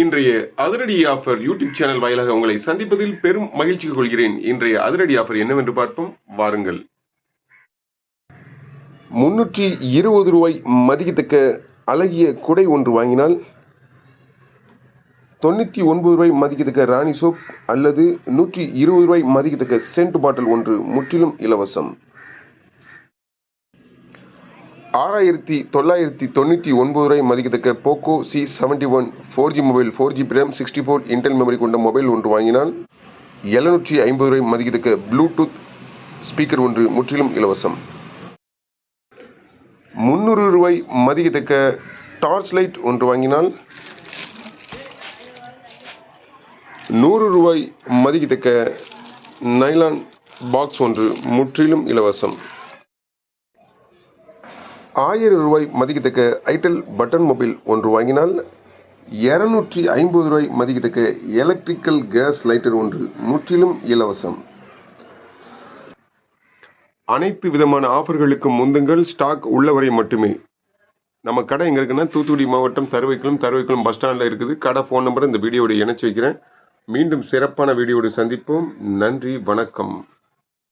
இன்றைய அதிரடி offer YouTube channel வாயிலாக உங்களை சந்திப்பதில் பெரும் மகிழ்ச்சி கொள்கிறேன். இன்றைய அதிரடி ஆஃபர் என்னவென்று பார்ப்போம் வாருங்கள். 320 ரூபாய் மதிக்கத்தக்க அழகிய குடை ஒன்று வாங்கினால் 99 ரூபாய் மதிக்கத்தக்க ராணி சோப் அல்லது 120 ரூபாய் மதிக்கத்தக்க சென்ட் பாட்டில் ஒன்று முற்றிலும் இலவசம். 6999 ரூபாய் மதிக்கத்தக்க Poco C71 4G mobile 4GB RAM 64 internal memory கொண்ட மொபைல் ஒன்று வாங்கினால் 750 ரூபாய் மதிக்கத்தக்க ப்ளூடூத் ஸ்பீக்கர் ஒன்று முற்றிலும் இலவசம். 300 ரூபாய் மதிக்கத்தக்க டார்ச் லைட் ஒன்று வாங்கினால் 100 ரூபாய் மதிக்கத்தக்க நைலான் பாக்ஸ் ஒன்று முற்றிலும் இலவசம். 1000 ரூபாய் மதிக்கத்தக்க ஐடெல் பட்டன் மொபைல் ஒன்று வாங்கினால் 250 ரூபாய் மதிக்கத்தக்க எலக்ட்ரிக்கல் கேஸ் லைட்டர் ஒன்று முற்றிலும் இலவசம். அனைத்து விதமான ஆஃபர்களுக்கும் முந்துங்கள், ஸ்டாக் உள்ளவரை மட்டுமே. நம்ம கடை எங்கே இருக்குன்னா தூத்துக்குடி மாவட்டம் தருவைக்குளம் பஸ் ஸ்டாண்டில் இருக்குது. கடை ஃபோன் நம்பரை இந்த வீடியோவோட இணைச்சி வைக்கிறேன். மீண்டும் சிறப்பான வீடியோடு சந்திப்போம். நன்றி, வணக்கம்.